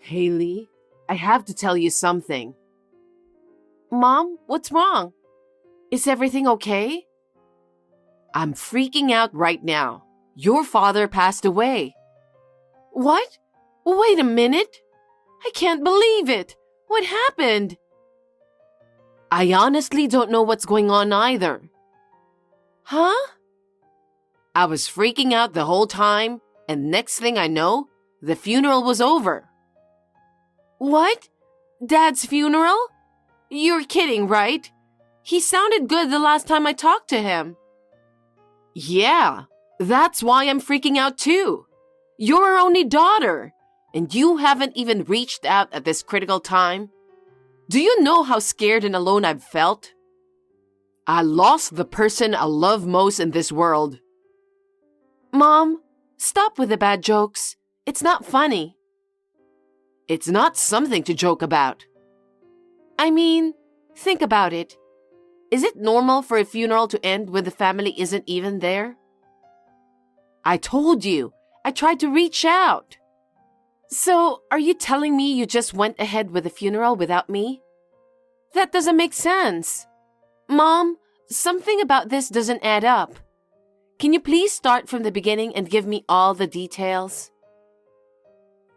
Haley, I have to tell you something. Mom, what's wrong? Is everything okay? I'm freaking out right now. Your father passed away. What? Wait a minute. I can't believe it. What happened? I honestly don't know what's going on either. Huh? I was freaking out the whole time, and next thing I know, the funeral was over. What? Dad's funeral? You're kidding, right? He sounded good the last time I talked to him. Yeah, that's why I'm freaking out too. You're our only daughter, and you haven't even reached out at this critical time. Do you know how scared and alone I've felt? I lost the person I love most in this world. Mom, stop with the bad jokes. It's not funny. It's not something to joke about. I mean, think about it. Is it normal for a funeral to end when the family isn't even there? I told you, I tried to reach out. So, are you telling me you just went ahead with the funeral without me? That doesn't make sense. Mom, something about this doesn't add up. Can you please start from the beginning and give me all the details?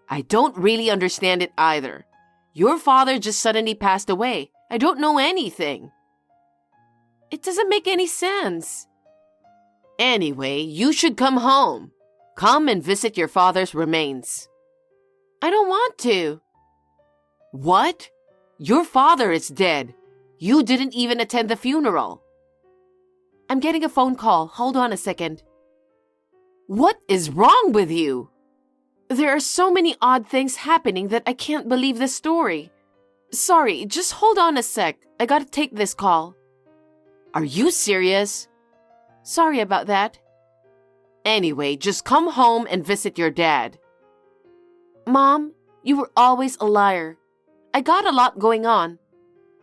I don't really understand it either. Your father just suddenly passed away. I don't know anything. It doesn't make any sense. Anyway, you should come home. Come and visit your father's remains. I don't want to. What? Your father is dead. You didn't even attend the funeral. I'm getting a phone call. Hold on a second. What is wrong with you? There are so many odd things happening that I can't believe this story. Sorry, just hold on a sec. I gotta take this call. Are you serious? Sorry about that. Anyway, just come home and visit your dad. Mom, you were always a liar. I got a lot going on.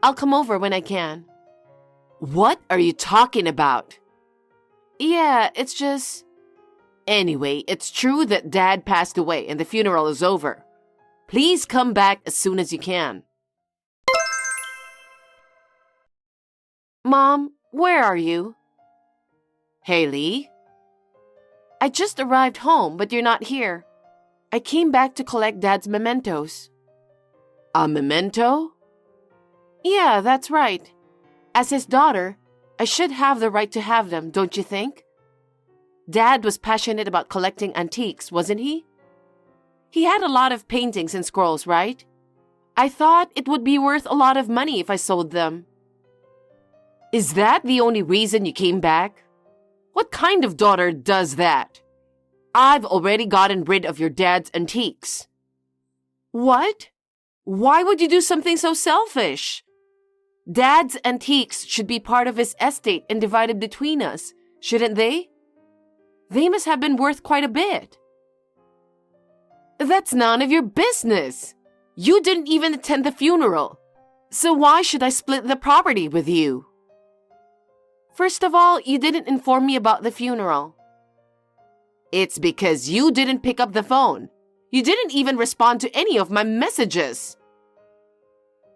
I'll come over when I can. What are you talking about? Yeah, it's just... Anyway, it's true that Dad passed away and the funeral is over. Please come back as soon as you can. Mom, where are you? Haley? I just arrived home, but you're not here. I came back to collect Dad's mementos. A memento? Yeah, that's right. As his daughter, I should have the right to have them, don't you think? Dad was passionate about collecting antiques, wasn't he? He had a lot of paintings and scrolls, right? I thought it would be worth a lot of money if I sold them. Is that the only reason you came back? What kind of daughter does that? I've already gotten rid of your dad's antiques. What? Why would you do something so selfish? Dad's antiques should be part of his estate and divided between us, shouldn't they? They must have been worth quite a bit. That's none of your business. You didn't even attend the funeral. So why should I split the property with you? First of all, you didn't inform me about the funeral. It's because you didn't pick up the phone. You didn't even respond to any of my messages.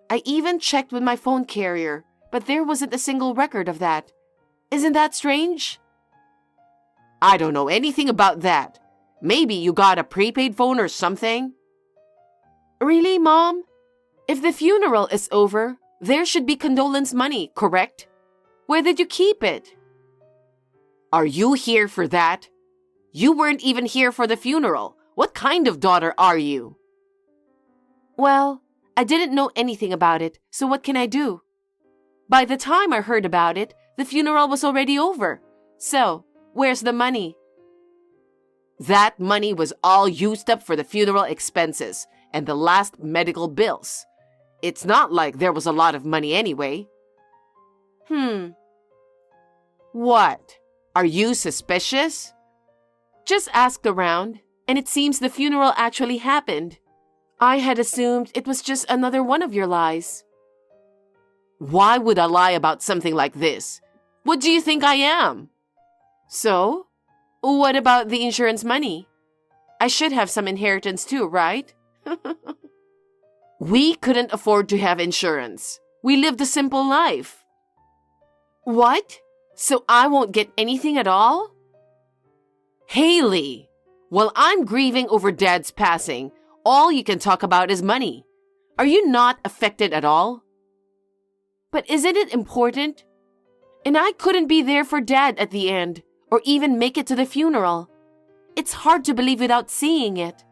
I even checked with my phone carrier, but there wasn't a single record of that. Isn't that strange? I don't know anything about that. Maybe you got a prepaid phone or something. Really, Mom? If the funeral is over, there should be condolence money, correct? Where did you keep it? Are you here for that? You weren't even here for the funeral. What kind of daughter are you? Well, I didn't know anything about it, so what can I do? By the time I heard about it, the funeral was already over. So, where's the money? That money was all used up for the funeral expenses and the last medical bills. It's not like there was a lot of money anyway. What? Are you suspicious? Just asked around, and it seems the funeral actually happened. I had assumed it was just another one of your lies. Why would I lie about something like this? What do you think I am? So, what about the insurance money? I should have some inheritance too, right? We couldn't afford to have insurance. We lived a simple life. What? So I won't get anything at all? Haley, while I'm grieving over Dad's passing, all you can talk about is money. Are you not affected at all? But isn't it important? And I couldn't be there for Dad at the end, or even make it to the funeral. It's hard to believe without seeing it.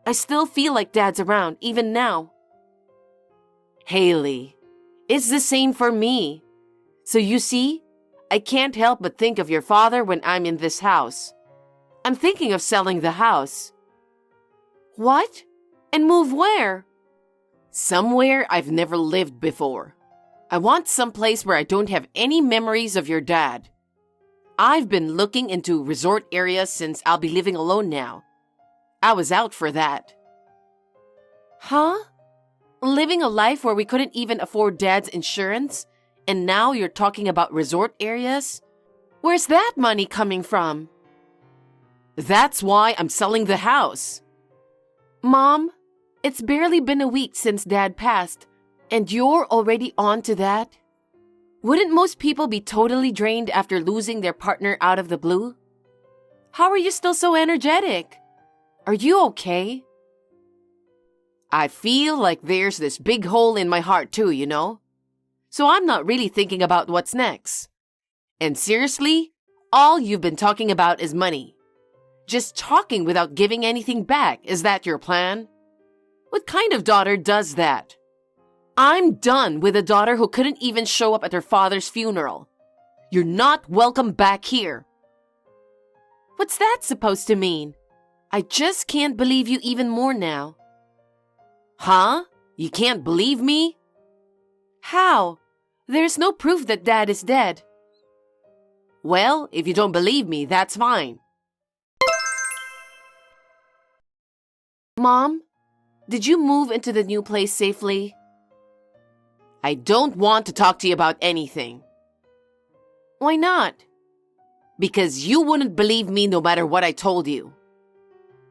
I still feel like Dad's around, even now. Haley, it's the same for me. So you see, I can't help but think of your father when I'm in this house. I'm thinking of selling the house. What? And move where? Somewhere I've never lived before. I want someplace where I don't have any memories of your dad. I've been looking into resort areas since I'll be living alone now. I was out for that. Huh? Living a life where we couldn't even afford Dad's insurance, and now you're talking about resort areas? Where's that money coming from? That's why I'm selling the house. Mom, it's barely been a week since Dad passed, and you're already on to that? Wouldn't most people be totally drained after losing their partner out of the blue? How are you still so energetic? Are you okay? I feel like there's this big hole in my heart too, you know? So I'm not really thinking about what's next. And seriously, all you've been talking about is money. Just talking without giving anything back, is that your plan? What kind of daughter does that? I'm done with a daughter who couldn't even show up at her father's funeral. You're not welcome back here. What's that supposed to mean? I just can't believe you even more now. Huh? You can't believe me? How? There's no proof that Dad is dead. Well, if you don't believe me, that's fine. Mom, did you move into the new place safely? I don't want to talk to you about anything. Why not? Because you wouldn't believe me no matter what I told you.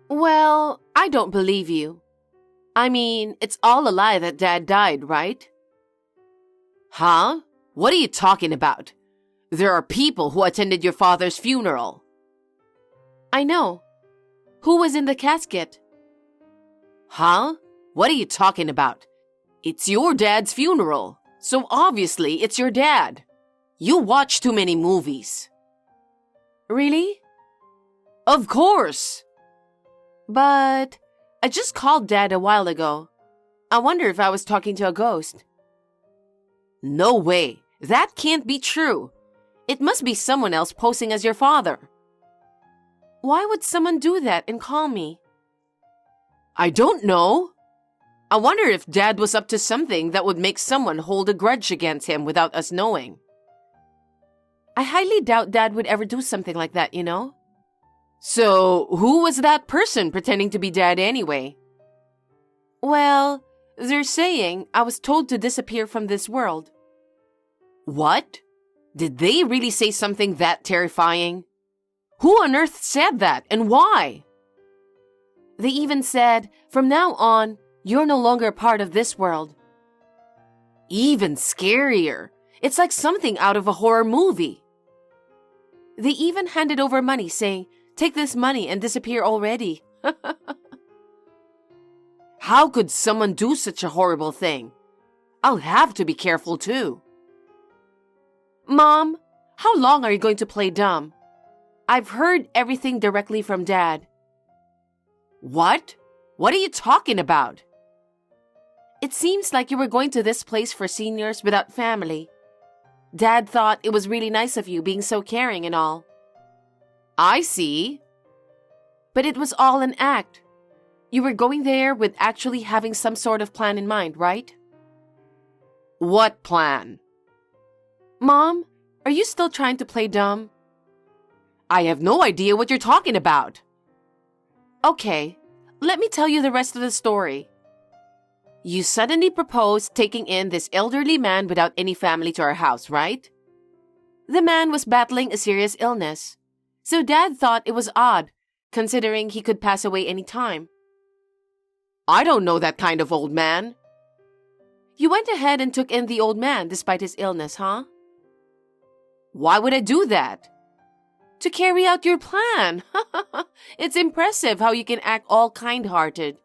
Well, I don't believe you. I mean, it's all a lie that Dad died, right? Huh? What are you talking about? There are people who attended your father's funeral. I know. Who was in the casket? Huh? What are you talking about? It's your dad's funeral, so obviously it's your dad. You watch too many movies. Really? Of course. But I just called Dad a while ago. I wonder if I was talking to a ghost. No way. That can't be true. It must be someone else posing as your father. Why would someone do that and call me? I don't know. I wonder if Dad was up to something that would make someone hold a grudge against him without us knowing. I highly doubt Dad would ever do something like that, you know? So, who was that person pretending to be Dad anyway? Well, they're saying I was told to disappear from this world. What? Did they really say something that terrifying? Who on earth said that and why? They even said, from now on, you're no longer a part of this world. Even scarier. It's like something out of a horror movie. They even handed over money saying, take this money and disappear already. How could someone do such a horrible thing? I'll have to be careful too. Mom, how long are you going to play dumb? I've heard everything directly from Dad. What? What are you talking about? It seems like you were going to this place for seniors without family. Dad thought it was really nice of you being so caring and all. I see. But it was all an act. You were going there with actually having some sort of plan in mind, right? What plan? Mom, are you still trying to play dumb? I have no idea what you're talking about. Okay, let me tell you the rest of the story. You suddenly proposed taking in this elderly man without any family to our house, right? The man was battling a serious illness, so Dad thought it was odd, considering he could pass away any time. I don't know that kind of old man. You went ahead and took in the old man despite his illness, huh? Why would I do that? To carry out your plan. It's impressive how you can act all kind-hearted.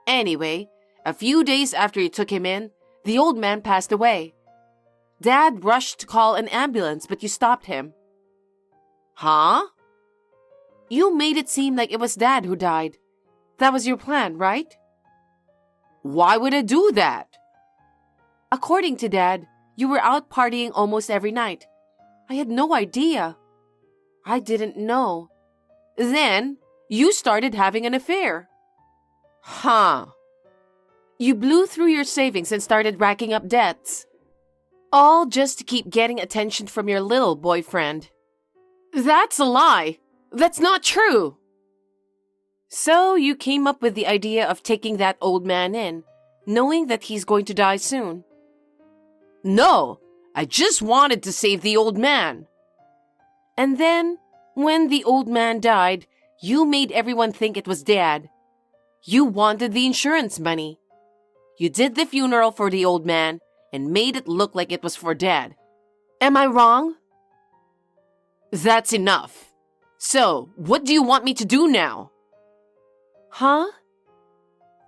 Anyway, a few days after you took him in, the old man passed away. Dad rushed to call an ambulance, but you stopped him. Huh? You made it seem like it was Dad who died. That was your plan, right? Why would I do that? According to Dad, you were out partying almost every night. I had no idea. I didn't know. Then, you started having an affair. Huh. You blew through your savings and started racking up debts. All just to keep getting attention from your little boyfriend. That's a lie. That's not true. So you came up with the idea of taking that old man in, knowing that he's going to die soon. No, I just wanted to save the old man. And then, when the old man died, you made everyone think it was Dad. You wanted the insurance money. You did the funeral for the old man and made it look like it was for Dad. Am I wrong? That's enough. So, what do you want me to do now? Huh?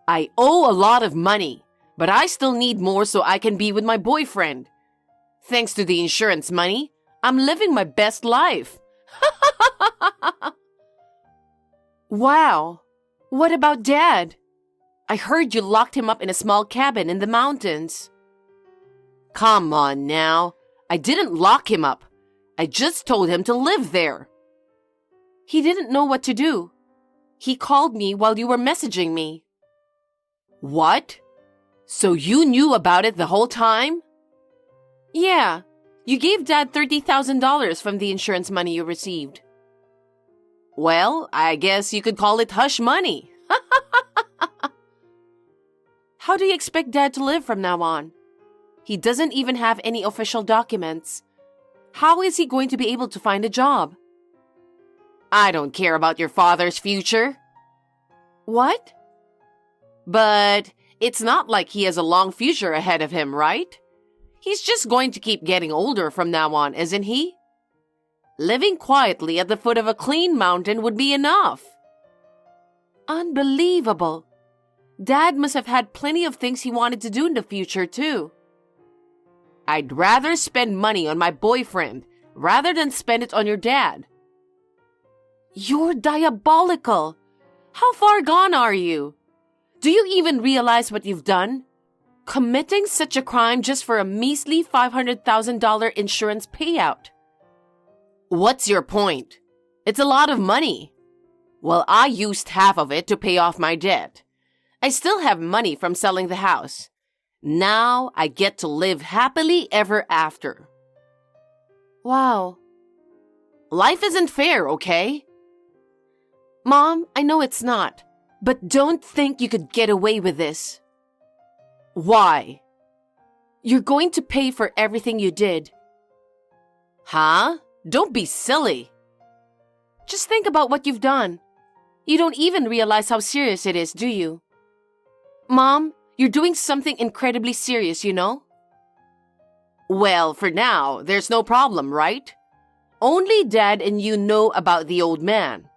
I owe a lot of money, but I still need more so I can be with my boyfriend. Thanks to the insurance money, I'm living my best life. Wow. What about Dad? I heard you locked him up in a small cabin in the mountains. Come on now. I didn't lock him up. I just told him to live there. He didn't know what to do. He called me while you were messaging me. What? So you knew about it the whole time? Yeah. You gave Dad $30,000 from the insurance money you received. Well, I guess you could call it hush money. How do you expect Dad to live from now on? He doesn't even have any official documents. How is he going to be able to find a job? I don't care about your father's future. What? But it's not like he has a long future ahead of him, right? He's just going to keep getting older from now on, isn't he? Living quietly at the foot of a clean mountain would be enough. Unbelievable. Dad must have had plenty of things he wanted to do in the future, too. I'd rather spend money on my boyfriend rather than spend it on your dad. You're diabolical. How far gone are you? Do you even realize what you've done? Committing such a crime just for a measly $500,000 insurance payout. What's your point? It's a lot of money. Well, I used half of it to pay off my debt. I still have money from selling the house. Now I get to live happily ever after. Wow. Life isn't fair, okay? Mom, I know it's not, but don't think you could get away with this. Why? You're going to pay for everything you did. Huh? Don't be silly. Just think about what you've done. You don't even realize how serious it is, do you? Mom, you're doing something incredibly serious, you know? Well, for now, there's no problem, right? Only Dad and you know about the old man.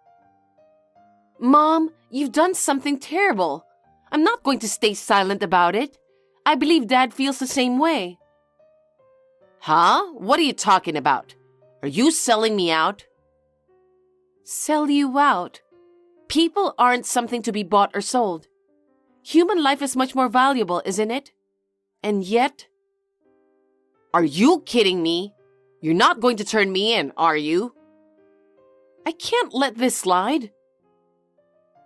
Mom, you've done something terrible. I'm not going to stay silent about it. I believe Dad feels the same way. Huh? What are you talking about? Are you selling me out? Sell you out? People aren't something to be bought or sold. Human life is much more valuable, isn't it? And yet... Are you kidding me? You're not going to turn me in, are you? I can't let this slide.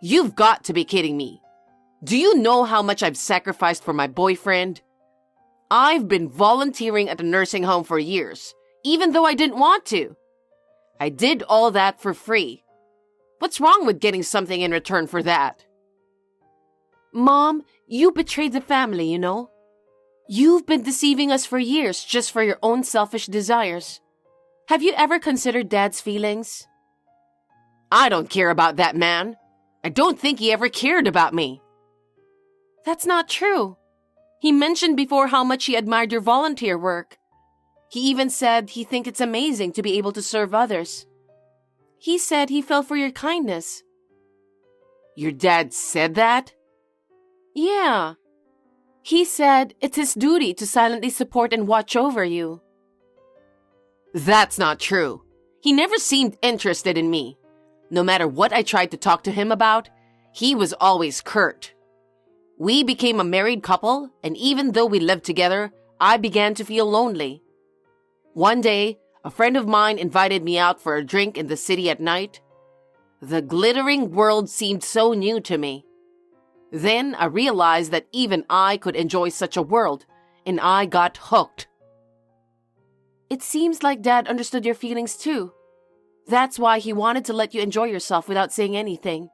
You've got to be kidding me. Do you know how much I've sacrificed for my boyfriend? I've been volunteering at a nursing home for years, even though I didn't want to. I did all that for free. What's wrong with getting something in return for that? Mom, you betrayed the family, you know? You've been deceiving us for years just for your own selfish desires. Have you ever considered Dad's feelings? I don't care about that man. I don't think he ever cared about me. That's not true. He mentioned before how much he admired your volunteer work. He even said he thinks it's amazing to be able to serve others. He said he fell for your kindness. Your dad said that? Yeah. He said it's his duty to silently support and watch over you. That's not true. He never seemed interested in me. No matter what I tried to talk to him about, he was always curt. We became a married couple, and even though we lived together, I began to feel lonely. One day, a friend of mine invited me out for a drink in the city at night. The glittering world seemed so new to me. Then I realized that even I could enjoy such a world, and I got hooked. It seems like Dad understood your feelings too. That's why he wanted to let you enjoy yourself without saying anything.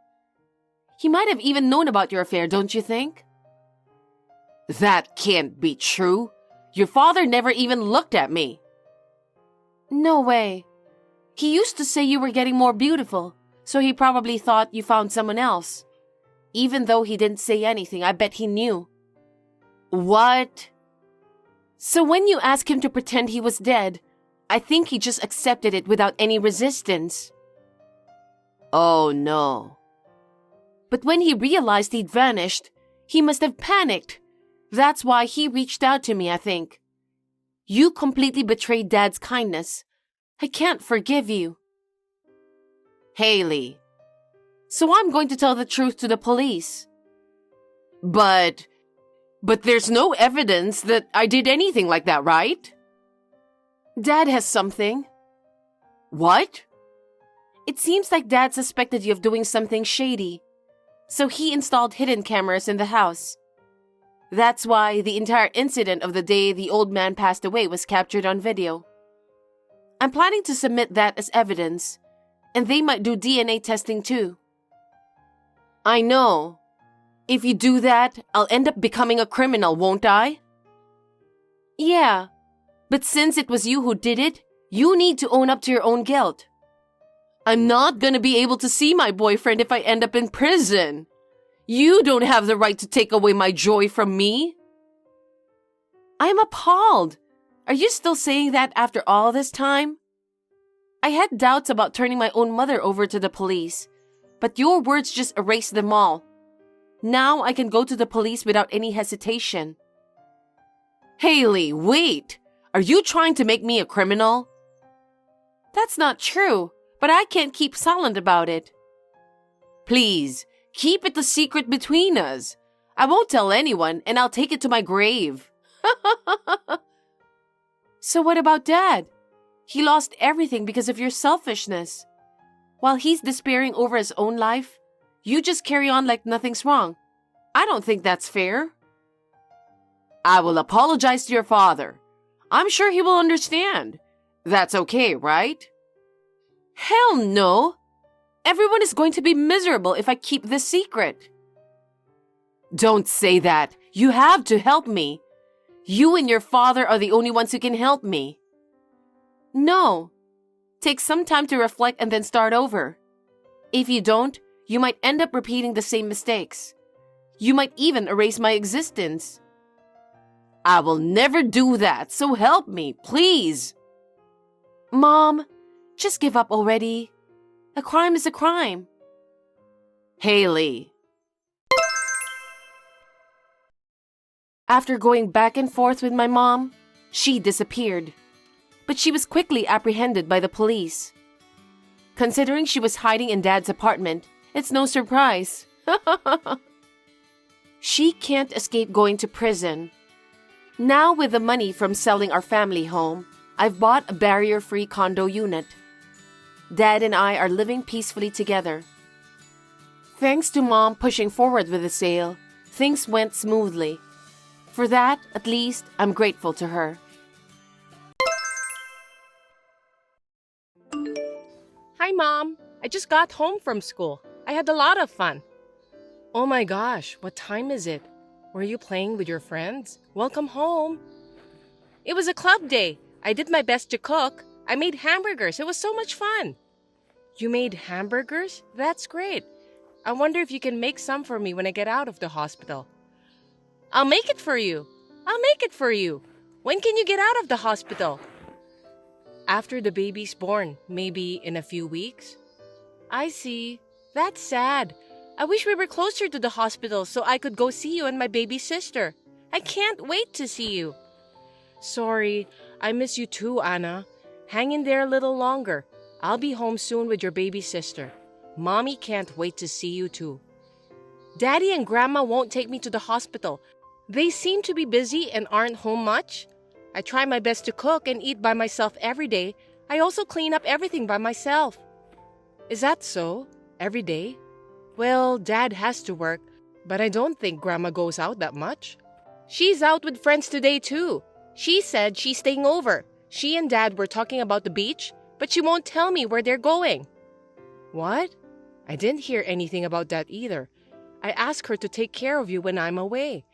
He might have even known about your affair, don't you think? That can't be true. Your father never even looked at me. No way. He used to say you were getting more beautiful, so he probably thought you found someone else. Even though he didn't say anything, I bet he knew. What? So when you asked him to pretend he was dead, I think he just accepted it without any resistance. Oh no. But when he realized he'd vanished, he must have panicked. That's why he reached out to me, I think. You completely betrayed Dad's kindness. I can't forgive you. Haley. So I'm going to tell the truth to the police. But there's no evidence that I did anything like that, right? Dad has something. What? It seems like Dad suspected you of doing something shady. So he installed hidden cameras in the house. That's why the entire incident of the day the old man passed away was captured on video. I'm planning to submit that as evidence, and they might do DNA testing too. I know. If you do that, I'll end up becoming a criminal, won't I? Yeah, but since it was you who did it, you need to own up to your own guilt. I'm not gonna be able to see my boyfriend if I end up in prison. You don't have the right to take away my joy from me. I'm appalled. Are you still saying that after all this time? I had doubts about turning my own mother over to the police, but your words just erased them all. Now I can go to the police without any hesitation. Haley, wait! Are you trying to make me a criminal? That's not true, but I can't keep silent about it. Please, keep it a secret between us. I won't tell anyone, and I'll take it to my grave. So what about Dad? He lost everything because of your selfishness. While he's despairing over his own life, you just carry on like nothing's wrong. I don't think that's fair. I will apologize to your father. I'm sure he will understand. That's okay, right? Hell no! Everyone is going to be miserable if I keep this secret. Don't say that. You have to help me. You and your father are the only ones who can help me. No. Take some time to reflect and then start over. If you don't, you might end up repeating the same mistakes. You might even erase my existence. I will never do that, so help me, please. Mom, just give up already. A crime is a crime. Haley. After going back and forth with my mom, she disappeared. But she was quickly apprehended by the police. Considering she was hiding in Dad's apartment, it's no surprise. She can't escape going to prison. Now with the money from selling our family home, I've bought a barrier-free condo unit. Dad and I are living peacefully together. Thanks to Mom pushing forward with the sale, things went smoothly. For that, at least, I'm grateful to her. Hi, Mom. I just got home from school. I had a lot of fun. Oh my gosh, what time is it? Were you playing with your friends? Welcome home. It was a club day. I did my best to cook. I made hamburgers. It was so much fun. You made hamburgers? That's great. I wonder if you can make some for me when I get out of the hospital. I'll make it for you. I'll make it for you. When can you get out of the hospital? After the baby's born, maybe in a few weeks. I see. That's sad. I wish we were closer to the hospital so I could go see you and my baby sister. I can't wait to see you. Sorry, I miss you too, Anna. Hang in there a little longer. I'll be home soon with your baby sister. Mommy can't wait to see you too. Daddy and Grandma won't take me to the hospital. They seem to be busy and aren't home much. I try my best to cook and eat by myself every day. I also clean up everything by myself. Is that so? Every day? Well, Dad has to work, but I don't think Grandma goes out that much. She's out with friends today too. She said she's staying over. She and Dad were talking about the beach, but she won't tell me where they're going. What? I didn't hear anything about that either. I asked her to take care of you when I'm away.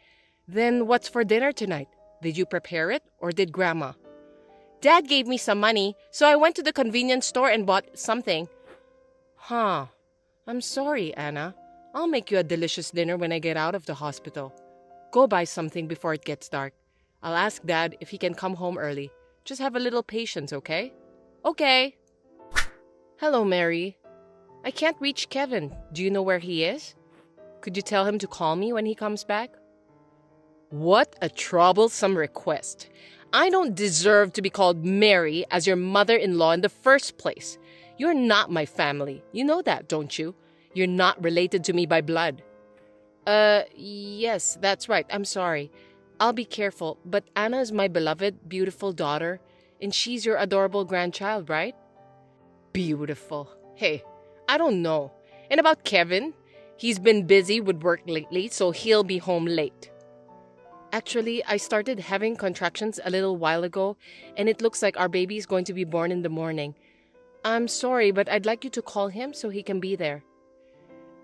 Then what's for dinner tonight? Did you prepare it or did Grandma? Dad gave me some money, so I went to the convenience store and bought something. Huh. I'm sorry, Anna. I'll make you a delicious dinner when I get out of the hospital. Go buy something before it gets dark. I'll ask Dad if he can come home early. Just have a little patience, okay? Okay. Hello, Mary. I can't reach Kevin. Do you know where he is? Could you tell him to call me when he comes back? What a troublesome request. I don't deserve to be called Mary as your mother-in-law in the first place. You're not my family. You know that, don't you? You're not related to me by blood. Yes, that's right. I'm sorry. I'll be careful, but Anna is my beloved, beautiful daughter, and she's your adorable grandchild, right? Beautiful. Hey, I don't know. And about Kevin? He's been busy with work lately, so he'll be home late. Actually, I started having contractions a little while ago, and it looks like our baby is going to be born in the morning. I'm sorry, but I'd like you to call him so he can be there.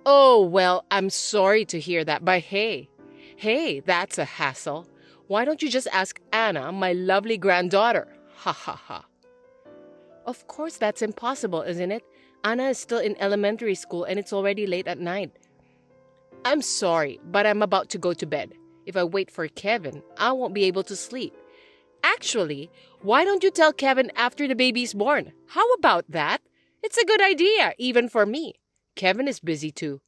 Oh, well, I'm sorry to hear that, but hey, that's a hassle. Why don't you just ask Anna, my lovely granddaughter? Ha ha ha. Of course that's impossible, isn't it? Anna is still in elementary school and it's already late at night. I'm sorry, but I'm about to go to bed. If I wait for Kevin, I won't be able to sleep. Actually, why don't you tell Kevin after the baby's born? How about that? It's a good idea, even for me. Kevin is busy too.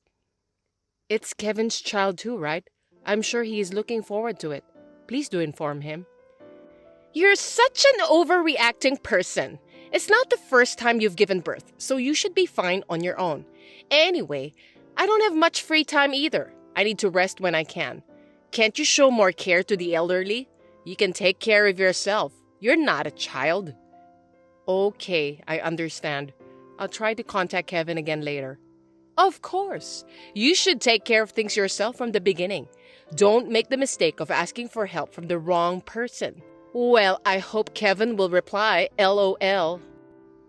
It's Kevin's child too, right? I'm sure he is looking forward to it. Please do inform him. You're such an overreacting person. It's not the first time you've given birth, so you should be fine on your own. Anyway, I don't have much free time either. I need to rest when I can. Can't you show more care to the elderly? You can take care of yourself. You're not a child. Okay, I understand. I'll try to contact Kevin again later. Of course. You should take care of things yourself from the beginning. Don't make the mistake of asking for help from the wrong person. Well, I hope Kevin will reply, LOL.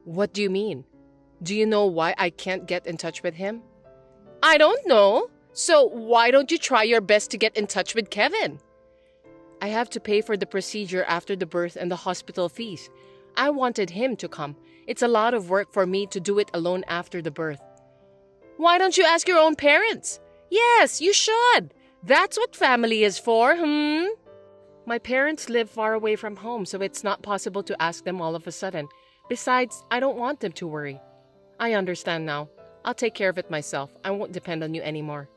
What do you mean? Do you know why I can't get in touch with him? I don't know. So why don't you try your best to get in touch with Kevin? I have to pay for the procedure after the birth and the hospital fees. I wanted him to come. It's a lot of work for me to do it alone after the birth. Why don't you ask your own parents? Yes, you should. That's what family is for, My parents live far away from home, so it's not possible to ask them all of a sudden. Besides, I don't want them to worry. I understand now. I'll take care of it myself. I won't depend on you anymore.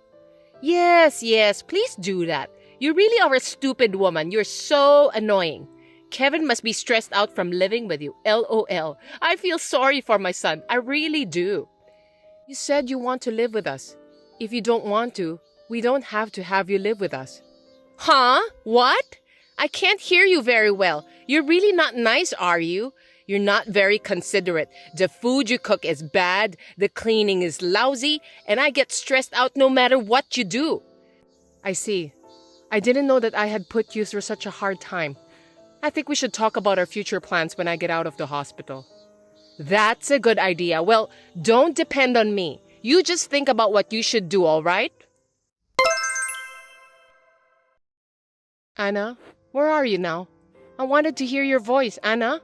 Yes, please do that. You really are a stupid woman. You're so annoying. Kevin must be stressed out from living with you. LOL. I feel sorry for my son. I really do. You said you want to live with us. If you don't want to, we don't have to have you live with us. Huh? What? I can't hear you very well. You're really not nice, are you? You're not very considerate. The food you cook is bad, the cleaning is lousy, and I get stressed out no matter what you do. I see. I didn't know that I had put you through such a hard time. I think we should talk about our future plans when I get out of the hospital. That's a good idea. Well, don't depend on me. You just think about what you should do, all right? Anna, where are you now? I wanted to hear your voice, Anna.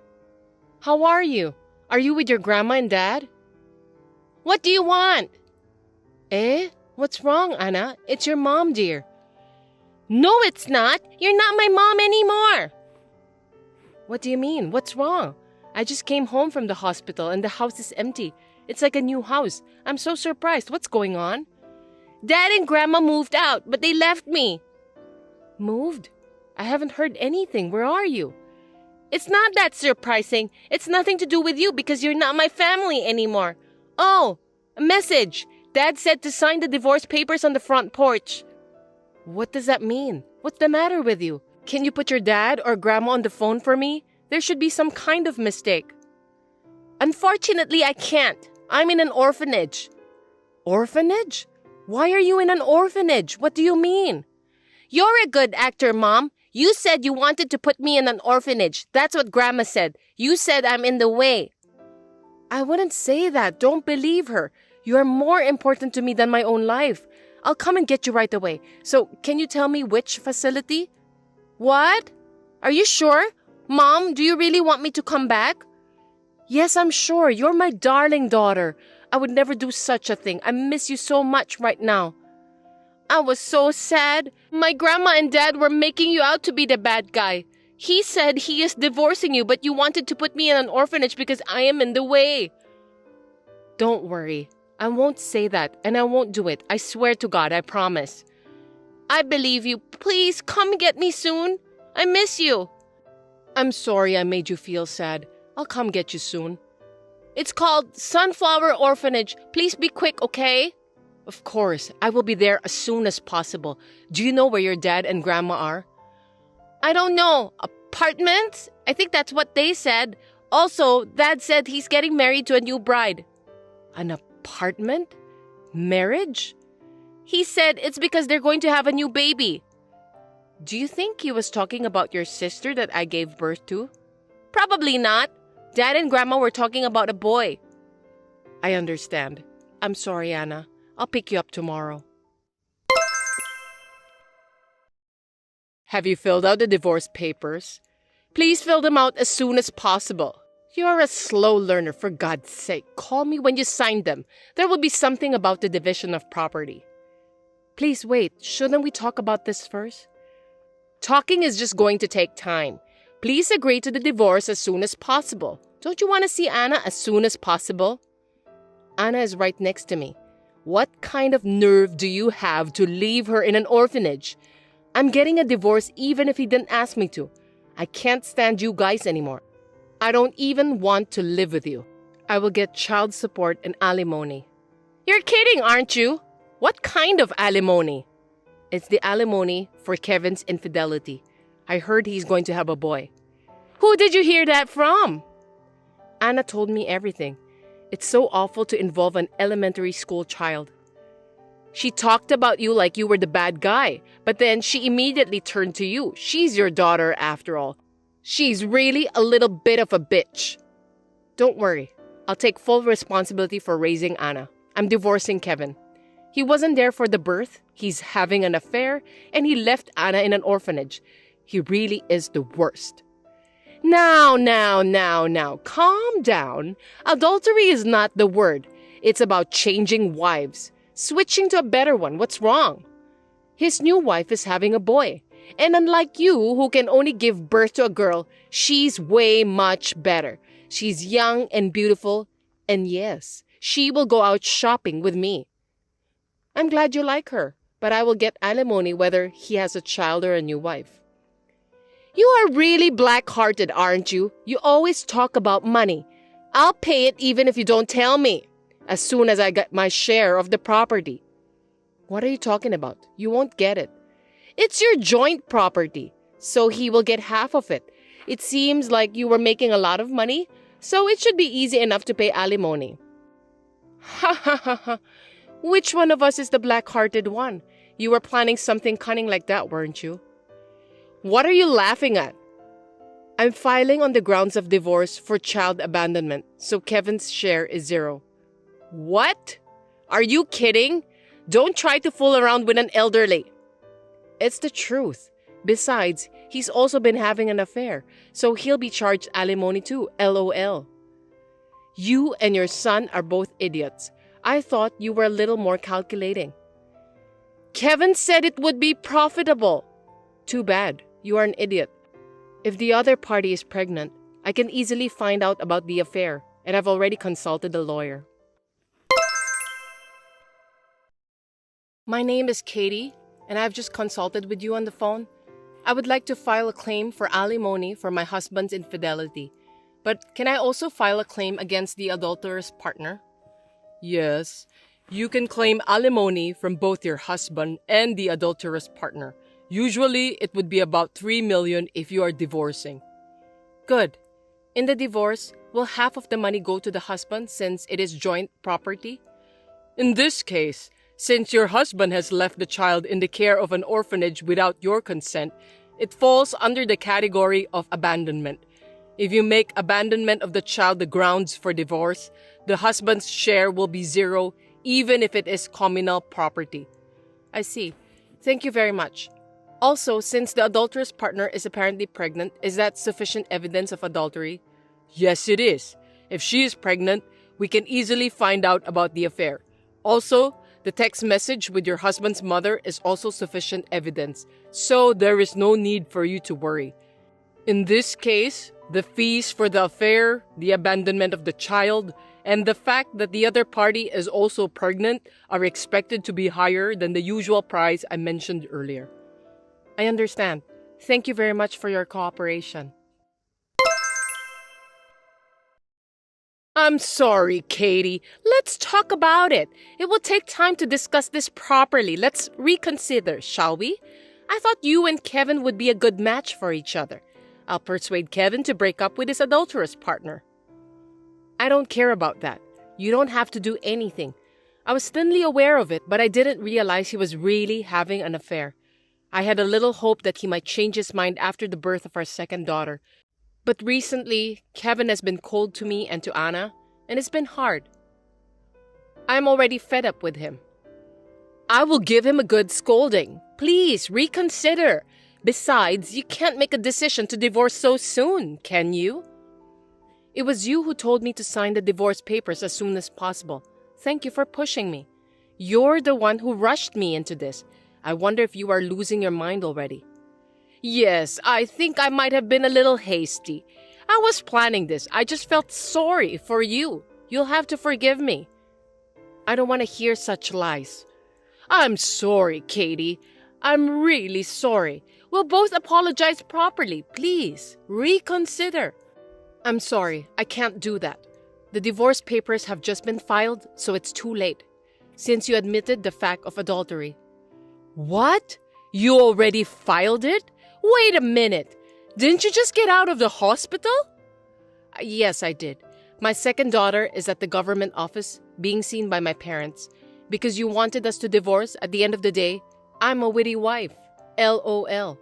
How are you? Are you with your grandma and dad? What do you want? What's wrong, Anna? It's your mom, dear. No, it's not. You're not my mom anymore. What do you mean? What's wrong? I just came home from the hospital and the house is empty. It's like a new house. I'm so surprised. What's going on? Dad and Grandma moved out, but they left me. Moved? I haven't heard anything. Where are you? It's not that surprising. It's nothing to do with you because you're not my family anymore. Oh, a message. Dad said to sign the divorce papers on the front porch. What does that mean? What's the matter with you? Can you put your dad or grandma on the phone for me? There should be some kind of mistake. Unfortunately, I can't. I'm in an orphanage. Orphanage? Why are you in an orphanage? What do you mean? You're a good actor, Mom. You said you wanted to put me in an orphanage. That's what Grandma said. You said I'm in the way. I wouldn't say that. Don't believe her. You are more important to me than my own life. I'll come and get you right away. So, can you tell me which facility? What? Are you sure? Mom, do you really want me to come back? Yes, I'm sure. You're my darling daughter. I would never do such a thing. I miss you so much right now. I was so sad. My grandma and dad were making you out to be the bad guy. He said he is divorcing you, but you wanted to put me in an orphanage because I am in the way. Don't worry. I won't say that, and I won't do it. I swear to God, I promise. I believe you. Please come get me soon. I miss you. I'm sorry I made you feel sad. I'll come get you soon. It's called Sunflower Orphanage. Please be quick, okay? Of course, I will be there as soon as possible. Do you know where your dad and grandma are? I don't know. Apartments? I think that's what they said. Also, Dad said he's getting married to a new bride. An apartment? Marriage? He said it's because they're going to have a new baby. Do you think he was talking about your sister that I gave birth to? Probably not. Dad and Grandma were talking about a boy. I understand. I'm sorry, Anna. I'll pick you up tomorrow. Have you filled out the divorce papers? Please fill them out as soon as possible. You're a slow learner, for God's sake. Call me when you sign them. There will be something about the division of property. Please wait. Shouldn't we talk about this first? Talking is just going to take time. Please agree to the divorce as soon as possible. Don't you want to see Anna as soon as possible? Anna is right next to me. What kind of nerve do you have to leave her in an orphanage? I'm getting a divorce even if he didn't ask me to. I can't stand you guys anymore. I don't even want to live with you. I will get child support and alimony. You're kidding, aren't you? What kind of alimony? It's the alimony for Kevin's infidelity. I heard he's going to have a boy. Who did you hear that from? Anna told me everything. It's so awful to involve an elementary school child. She talked about you like you were the bad guy, but then she immediately turned to you. She's your daughter after all. She's really a little bit of a bitch. Don't worry. I'll take full responsibility for raising Anna. I'm divorcing Kevin. He wasn't there for the birth. He's having an affair, and he left Anna in an orphanage. He really is the worst. Now, calm down. Adultery is not the word. It's about changing wives, switching to a better one. What's wrong? His new wife is having a boy. And unlike you, who can only give birth to a girl, she's way much better. She's young and beautiful. And yes, she will go out shopping with me. I'm glad you like her, but I will get alimony whether he has a child or a new wife. You are really black-hearted, aren't you? You always talk about money. I'll pay it even if you don't tell me, as soon as I get my share of the property. What are you talking about? You won't get it. It's your joint property, so he will get half of it. It seems like you were making a lot of money, so it should be easy enough to pay alimony. Ha ha ha ha. Which one of us is the black-hearted one? You were planning something cunning like that, weren't you? What are you laughing at? I'm filing on the grounds of divorce for child abandonment, so Kevin's share is 0. What? Are you kidding? Don't try to fool around with an elderly. It's the truth. Besides, he's also been having an affair, so he'll be charged alimony too, LOL. You and your son are both idiots. I thought you were a little more calculating. Kevin said it would be profitable. Too bad. You are an idiot. If the other party is pregnant, I can easily find out about the affair, and I've already consulted a lawyer. My name is Katie, and I've just consulted with you on the phone. I would like to file a claim for alimony for my husband's infidelity. But can I also file a claim against the adulterous partner? Yes, you can claim alimony from both your husband and the adulterous partner. Usually, it would be about $3 million if you are divorcing. Good. In the divorce, will half of the money go to the husband since it is joint property? In this case, since your husband has left the child in the care of an orphanage without your consent, it falls under the category of abandonment. If you make abandonment of the child the grounds for divorce, the husband's share will be zero, even if it is communal property. I see. Thank you very much. Also, since the adulterous partner is apparently pregnant, is that sufficient evidence of adultery? Yes, it is. If she is pregnant, we can easily find out about the affair. Also, the text message with your husband's mother is also sufficient evidence, so there is no need for you to worry. In this case, the fees for the affair, the abandonment of the child, and the fact that the other party is also pregnant are expected to be higher than the usual price I mentioned earlier. I understand. Thank you very much for your cooperation. I'm sorry, Katie. Let's talk about it. It will take time to discuss this properly. Let's reconsider, shall we? I thought you and Kevin would be a good match for each other. I'll persuade Kevin to break up with his adulterous partner. I don't care about that. You don't have to do anything. I was thinly aware of it, but I didn't realize he was really having an affair. I had a little hope that he might change his mind after the birth of our second daughter. But recently, Kevin has been cold to me and to Anna, and it's been hard. I'm already fed up with him. I will give him a good scolding. Please, reconsider. Besides, you can't make a decision to divorce so soon, can you? It was you who told me to sign the divorce papers as soon as possible. Thank you for pushing me. You're the one who rushed me into this. I wonder if you are losing your mind already. Yes, I think I might have been a little hasty. I was planning this. I just felt sorry for you. You'll have to forgive me. I don't want to hear such lies. I'm sorry, Katie. I'm really sorry. We'll both apologize properly. Please, reconsider. I'm sorry. I can't do that. The divorce papers have just been filed, so it's too late, since you admitted the fact of adultery. What? You already filed it? Wait a minute. Didn't you just get out of the hospital? Yes, I did. My second daughter is at the government office being seen by my parents. Because you wanted us to divorce, at the end of the day, I'm a witty wife. LOL.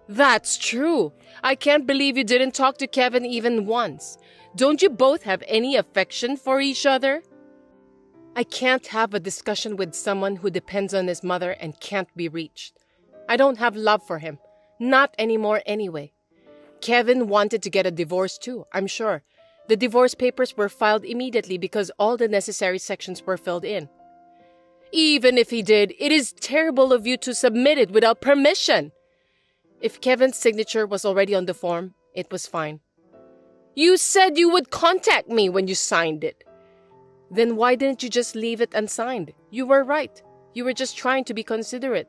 That's true. I can't believe you didn't talk to Kevin even once. Don't you both have any affection for each other? I can't have a discussion with someone who depends on his mother and can't be reached. I don't have love for him. Not anymore anyway. Kevin wanted to get a divorce too, I'm sure. The divorce papers were filed immediately because all the necessary sections were filled in. Even if he did, it is terrible of you to submit it without permission. If Kevin's signature was already on the form, it was fine. You said you would contact me when you signed it. Then why didn't you just leave it unsigned? You were right. You were just trying to be considerate.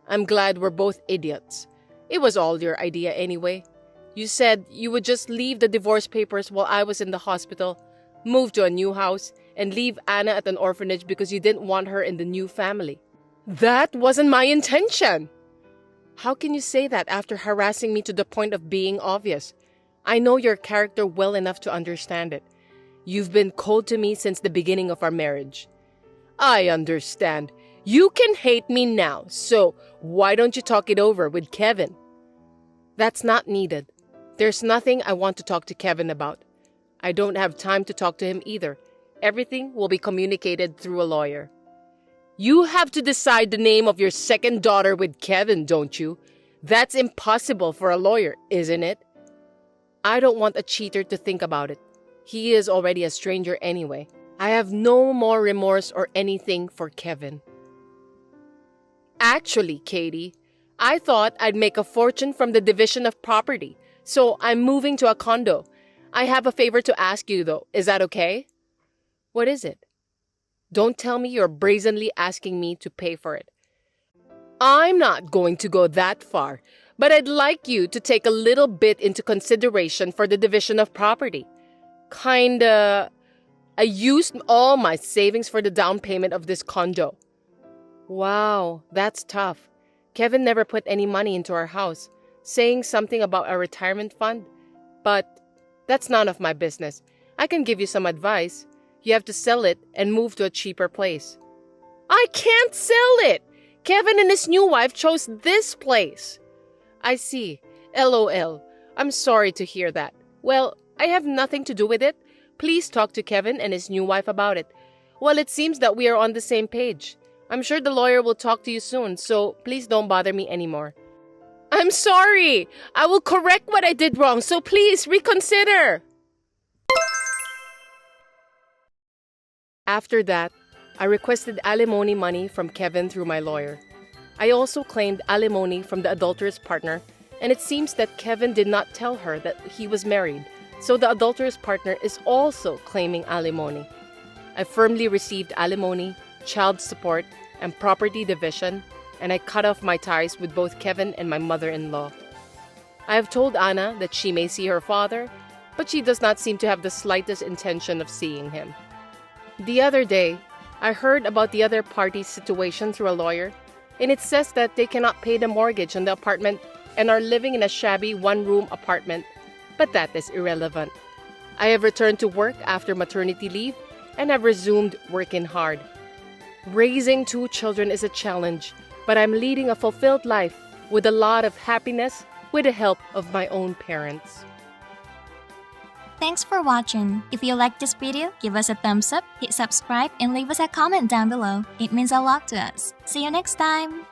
I'm glad we're both idiots. It was all your idea anyway. You said you would just leave the divorce papers while I was in the hospital, move to a new house, and leave Anna at an orphanage because you didn't want her in the new family. That wasn't my intention. How can you say that after harassing me to the point of being obvious? I know your character well enough to understand it. You've been cold to me since the beginning of our marriage. I understand. You can hate me now, so why don't you talk it over with Kevin? That's not needed. There's nothing I want to talk to Kevin about. I don't have time to talk to him either. Everything will be communicated through a lawyer. You have to decide the name of your second daughter with Kevin, don't you? That's impossible for a lawyer, isn't it? I don't want a cheater to think about it. He is already a stranger anyway. I have no more remorse or anything for Kevin. Actually, Katie, I thought I'd make a fortune from the division of property, so I'm moving to a condo. I have a favor to ask you, though. Is that okay? What is it? Don't tell me you're brazenly asking me to pay for it. I'm not going to go that far, but I'd like you to take a little bit into consideration for the division of property. I used all my savings for the down payment of this condo. Wow, that's tough. Kevin never put any money into our house, saying something about a retirement fund. But that's none of my business. I can give you some advice. You have to sell it and move to a cheaper place. I can't sell it! Kevin and his new wife chose this place. I see. LOL. I'm sorry to hear that. Well, I have nothing to do with it. Please talk to Kevin and his new wife about it. Well, it seems that we are on the same page. I'm sure the lawyer will talk to you soon, so please don't bother me anymore. I'm sorry. I will correct what I did wrong, so please reconsider. After that, I requested alimony money from Kevin through my lawyer. I also claimed alimony from the adulterous partner, and it seems that Kevin did not tell her that he was married, so the adulterous partner is also claiming alimony. I firmly received alimony, child support, and property division, and I cut off my ties with both Kevin and my mother-in-law. I have told Anna that she may see her father, but she does not seem to have the slightest intention of seeing him. The other day, I heard about the other party's situation through a lawyer, and it says that they cannot pay the mortgage on the apartment and are living in a shabby one-room apartment, but that is irrelevant. I have returned to work after maternity leave and have resumed working hard. Raising 2 children is a challenge, but I'm leading a fulfilled life with a lot of happiness with the help of my own parents. Thanks for watching. If you liked this video, give us a thumbs up, hit subscribe, and leave us a comment down below. It means a lot to us. See you next time!